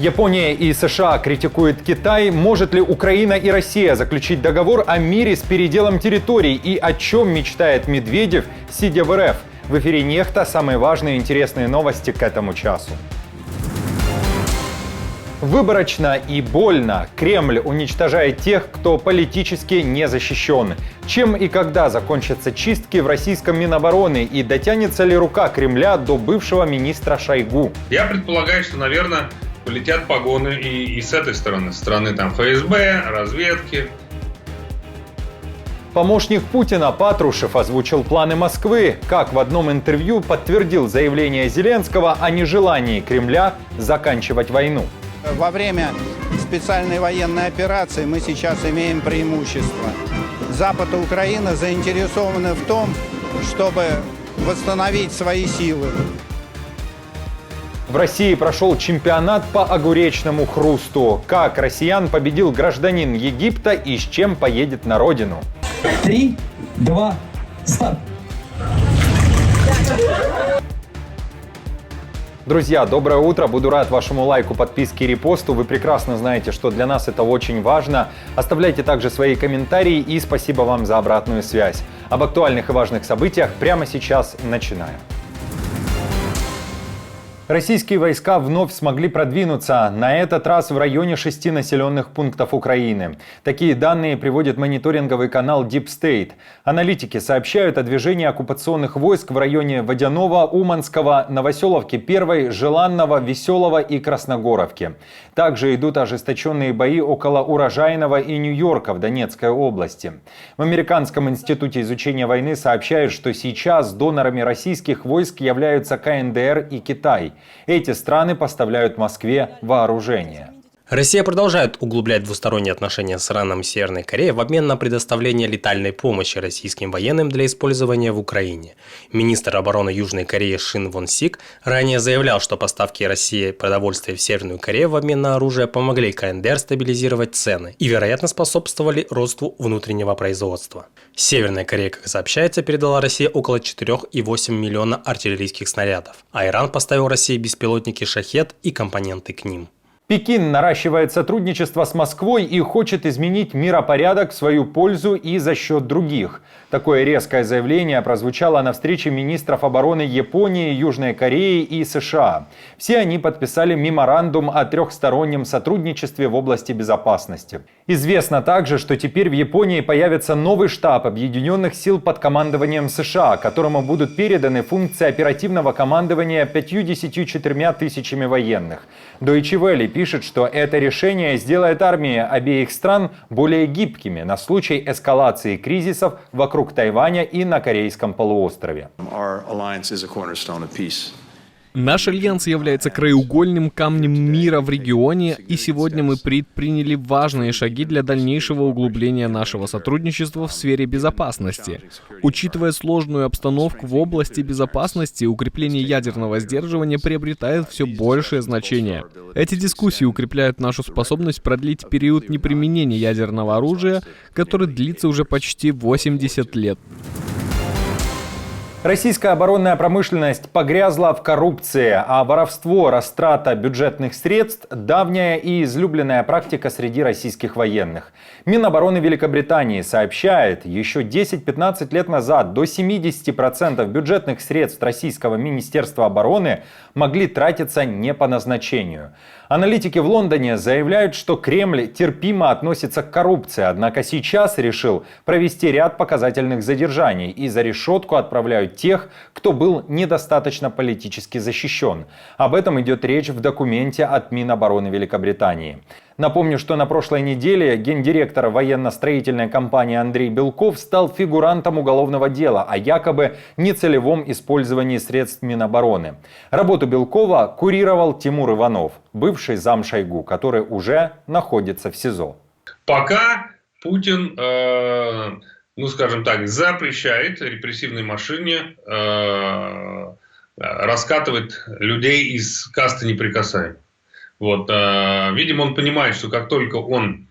Япония и США критикуют Китай. Может ли Украина и Россия заключить договор о мире с переделом территорий? И о чем мечтает Медведев, сидя в РФ? В эфире «Нехта» самые важные и интересные новости к этому часу. Выборочно и больно Кремль уничтожает тех, кто политически не защищен. Чем и когда закончатся чистки в российском Минобороны и дотянется ли рука Кремля до бывшего министра Шойгу? Я предполагаю, что, наверное, полетят погоны и с этой стороны. С стороны там ФСБ, разведки. Помощник Путина Патрушев озвучил планы Москвы. Как в одном интервью подтвердил заявление Зеленского о нежелании Кремля заканчивать войну. Во время специальной военной операции мы сейчас имеем преимущество. Запад и Украина заинтересованы в том, чтобы восстановить свои силы. В России прошел чемпионат по огуречному хрусту. Как россиян победил гражданин Египта и с чем поедет на родину? 3, 2, старт! Друзья, доброе утро. Буду рад вашему лайку, подписке и репосту. Вы прекрасно знаете, что для нас это очень важно. Оставляйте также свои комментарии и спасибо вам за обратную связь. Об актуальных и важных событиях прямо сейчас начинаем. Российские войска вновь смогли продвинуться, на этот раз в районе 6 населенных пунктов Украины. Такие данные приводит мониторинговый канал Deep State. Аналитики сообщают о движении оккупационных войск в районе Водяного, Уманского, Новоселовки 1, Желанного, Веселого и Красногоровки. Также идут ожесточенные бои около Урожайного и Нью-Йорка в Донецкой области. В Американском институте изучения войны сообщают, что сейчас донорами российских войск являются КНДР и Китай. Эти страны поставляют Москве вооружение. Россия продолжает углублять двусторонние отношения с Ираном и Северной Кореей в обмен на предоставление летальной помощи российским военным для использования в Украине. Министр обороны Южной Кореи Шин Вон Сик ранее заявлял, что поставки России продовольствия в Северную Корею в обмен на оружие помогли КНДР стабилизировать цены и, вероятно, способствовали росту внутреннего производства. Северная Корея, как сообщается, передала России около 4,8 миллиона артиллерийских снарядов, а Иран поставил России беспилотники «Шахед» и компоненты к ним. Пекин наращивает сотрудничество с Москвой и хочет изменить миропорядок в свою пользу и за счет других. Такое резкое заявление прозвучало на встрече министров обороны Японии, Южной Кореи и США. Все они подписали меморандум о трехстороннем сотрудничестве в области безопасности. Известно также, что теперь в Японии появится новый штаб Объединенных сил под командованием США, которому будут переданы функции оперативного командования 54 тысячами военных. Deutsche Welle пишет, что это решение сделает армии обеих стран более гибкими на случай эскалации кризисов вокруг Тайваня и на Корейском полуострове. Наш альянс является краеугольным камнем мира в регионе, и сегодня мы предприняли важные шаги для дальнейшего углубления нашего сотрудничества в сфере безопасности. Учитывая сложную обстановку в области безопасности, укрепление ядерного сдерживания приобретает все большее значение. Эти дискуссии укрепляют нашу способность продлить период неприменения ядерного оружия, который длится уже почти 80 лет. Российская оборонная промышленность погрязла в коррупции, а воровство, растрата бюджетных средств – давняя и излюбленная практика среди российских военных. Минобороны Великобритании сообщает, еще 10-15 лет назад до 70% бюджетных средств российского Министерства обороны могли тратиться не по назначению. Аналитики в Лондоне заявляют, что Кремль терпимо относится к коррупции, однако сейчас решил провести ряд показательных задержаний и за решетку отправляют тех, кто был недостаточно политически защищен. Об этом идет речь в документе от Минобороны Великобритании. Напомню, что на прошлой неделе гендиректор военно-строительной компании Андрей Белков стал фигурантом уголовного дела о якобы нецелевом использовании средств Минобороны. Работу Белкова курировал Тимур Иванов, бывший зам Шойгу, который уже находится в СИЗО. Пока Путин, скажем так, запрещает репрессивной машине раскатывать людей из касты неприкасаемых. Видимо, он понимает, что как только он,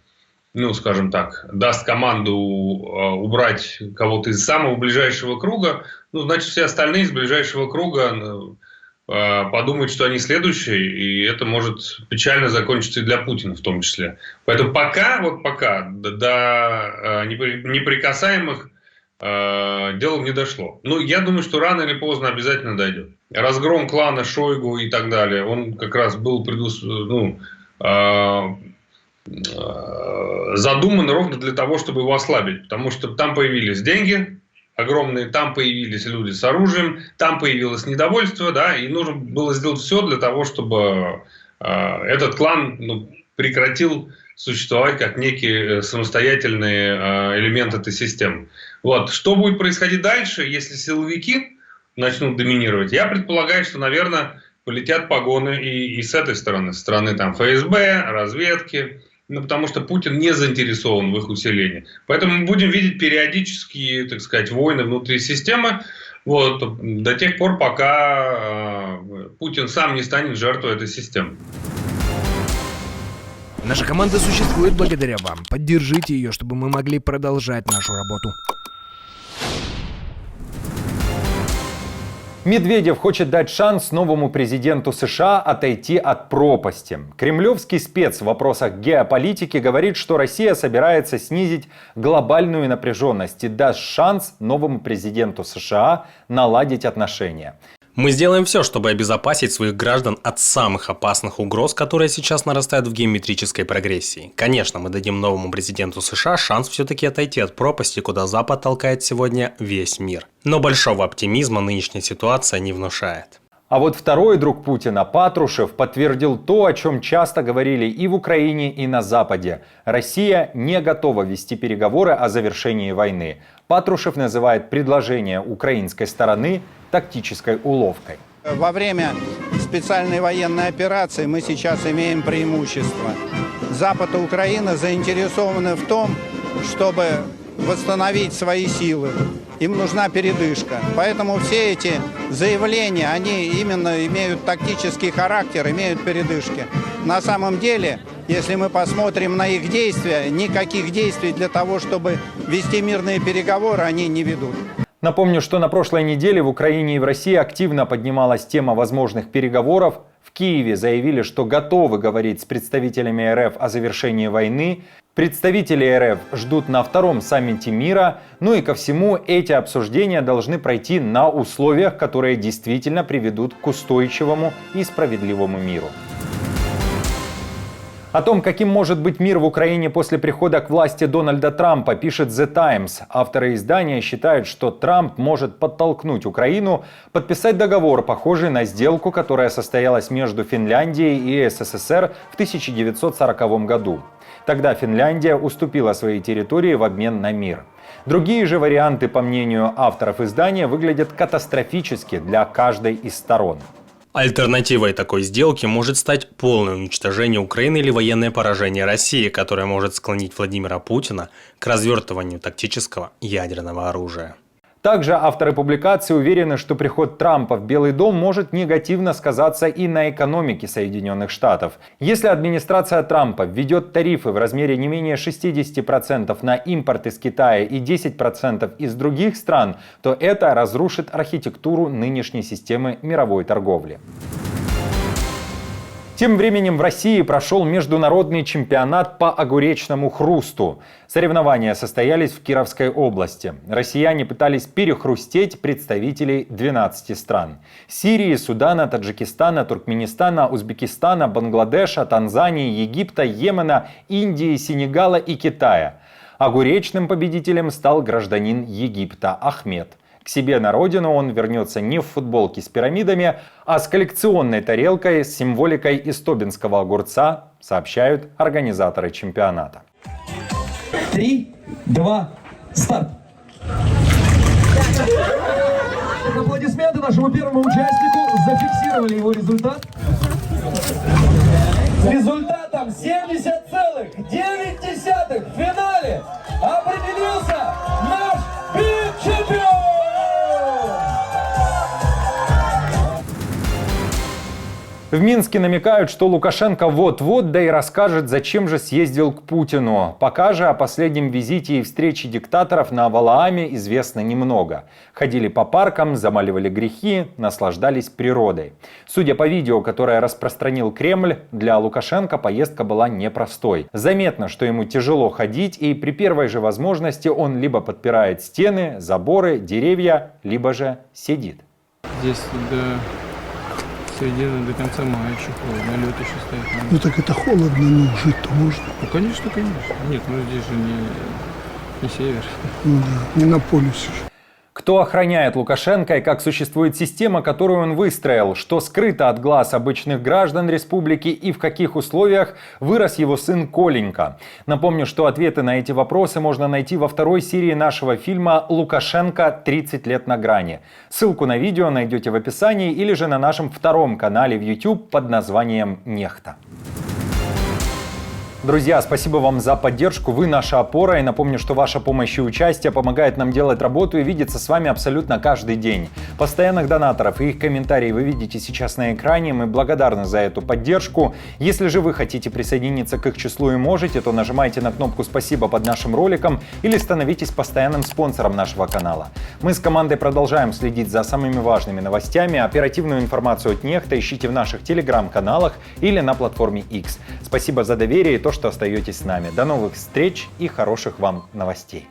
скажем так, даст команду убрать кого-то из самого ближайшего круга, значит, все остальные из ближайшего круга подумают, что они следующие, и это может печально закончиться и для Путина в том числе. Поэтому пока до неприкасаемых дело не дошло. Но я думаю, что рано или поздно обязательно дойдет. Разгром клана Шойгу и так далее, он как раз был задуман ровно для того, чтобы его ослабить. Потому что там появились деньги огромные, там появились люди с оружием, там появилось недовольство, да, и нужно было сделать все для того, чтобы этот клан прекратил существовать как некий самостоятельный элемент этой системы. Вот. Что будет происходить дальше, если силовики начнут доминировать? Я предполагаю, что, наверное, полетят погоны и с этой стороны, со стороны там форм, разведки, потому что Путин не заинтересован в их усилении. Поэтому мы будем видеть периодические, так сказать, войны внутри системы, до тех пор, пока Путин сам не станет жертвой этой системы. Наша команда существует благодаря вам. Поддержите ее, чтобы мы могли продолжать нашу работу. Медведев хочет дать шанс новому президенту США отойти от пропасти. Кремлевский спец в вопросах геополитики говорит, что Россия собирается снизить глобальную напряженность и даст шанс новому президенту США наладить отношения. Мы сделаем все, чтобы обезопасить своих граждан от самых опасных угроз, которые сейчас нарастают в геометрической прогрессии. Конечно, мы дадим новому президенту США шанс все-таки отойти от пропасти, куда Запад толкает сегодня весь мир. Но большого оптимизма нынешняя ситуация не внушает. А вот второй друг Путина, Патрушев, подтвердил то, о чем часто говорили и в Украине, и на Западе. Россия не готова вести переговоры о завершении войны. Патрушев называет предложение украинской стороны тактической уловкой. Во время специальной военной операции мы сейчас имеем преимущество. Запад и Украина заинтересованы в том, чтобы восстановить свои силы. Им нужна передышка. Поэтому все эти заявления, они именно имеют тактический характер, имеют передышки. На самом деле, если мы посмотрим на их действия, никаких действий для того, чтобы вести мирные переговоры, они не ведут. Напомню, что на прошлой неделе в Украине и в России активно поднималась тема возможных переговоров. В Киеве заявили, что готовы говорить с представителями РФ о завершении войны. Представители РФ ждут на втором саммите мира. Ну и ко всему, эти обсуждения должны пройти на условиях, которые действительно приведут к устойчивому и справедливому миру. О том, каким может быть мир в Украине после прихода к власти Дональда Трампа, пишет The Times. Авторы издания считают, что Трамп может подтолкнуть Украину подписать договор, похожий на сделку, которая состоялась между Финляндией и СССР в 1940 году. Тогда Финляндия уступила свои территории в обмен на мир. Другие же варианты, по мнению авторов издания, выглядят катастрофически для каждой из сторон. Альтернативой такой сделки может стать полное уничтожение Украины или военное поражение России, которое может склонить Владимира Путина к развертыванию тактического ядерного оружия. Также авторы публикации уверены, что приход Трампа в Белый дом может негативно сказаться и на экономике Соединенных Штатов. Если администрация Трампа введет тарифы в размере не менее 60% на импорт из Китая и 10% из других стран, то это разрушит архитектуру нынешней системы мировой торговли. Тем временем в России прошел международный чемпионат по огуречному хрусту. Соревнования состоялись в Кировской области. Россияне пытались перехрустеть представителей 12 стран. Сирии, Судана, Таджикистана, Туркменистана, Узбекистана, Бангладеша, Танзании, Египта, Йемена, Индии, Сенегала и Китая. Огуречным победителем стал гражданин Египта Ахмед. К себе на родину он вернется не в футболке с пирамидами, а с коллекционной тарелкой с символикой истобинского огурца, сообщают организаторы чемпионата. 3, 2, старт! Аплодисменты нашему первому участнику. Зафиксировали его результат. С результатом 70,9 в финале определился наш бит-чемпион! В Минске намекают, что Лукашенко вот-вот, да и расскажет, зачем же съездил к Путину. Пока же о последнем визите и встрече диктаторов на Валааме известно немного. Ходили по паркам, замаливали грехи, наслаждались природой. Судя по видео, которое распространил Кремль, для Лукашенко поездка была непростой. Заметно, что ему тяжело ходить, и при первой же возможности он либо подпирает стены, заборы, деревья, либо же сидит. Здесь до конца мая еще холодно, лед еще стоит. Ну так это холодно, но жить-то можно. Ну конечно, конечно. Нет, ну здесь же не север. Ну да, не на полюсе. Кто охраняет Лукашенко и как существует система, которую он выстроил, что скрыто от глаз обычных граждан республики и в каких условиях вырос его сын Коленька. Напомню, что ответы на эти вопросы можно найти во второй серии нашего фильма «Лукашенко. 30 лет на грани». Ссылку на видео найдете в описании или же на нашем втором канале в YouTube под названием «Нехта». Друзья, спасибо вам за поддержку, вы наша опора, и напомню, что ваша помощь и участие помогает нам делать работу и видеться с вами абсолютно каждый день. Постоянных донаторов и их комментарии вы видите сейчас на экране, мы благодарны за эту поддержку. Если же вы хотите присоединиться к их числу и можете, то нажимайте на кнопку «Спасибо» под нашим роликом или становитесь постоянным спонсором нашего канала. Мы с командой продолжаем следить за самыми важными новостями, оперативную информацию от Нехта ищите в наших телеграм-каналах или на платформе X. Спасибо за доверие и то, что остаетесь с нами. До новых встреч и хороших вам новостей.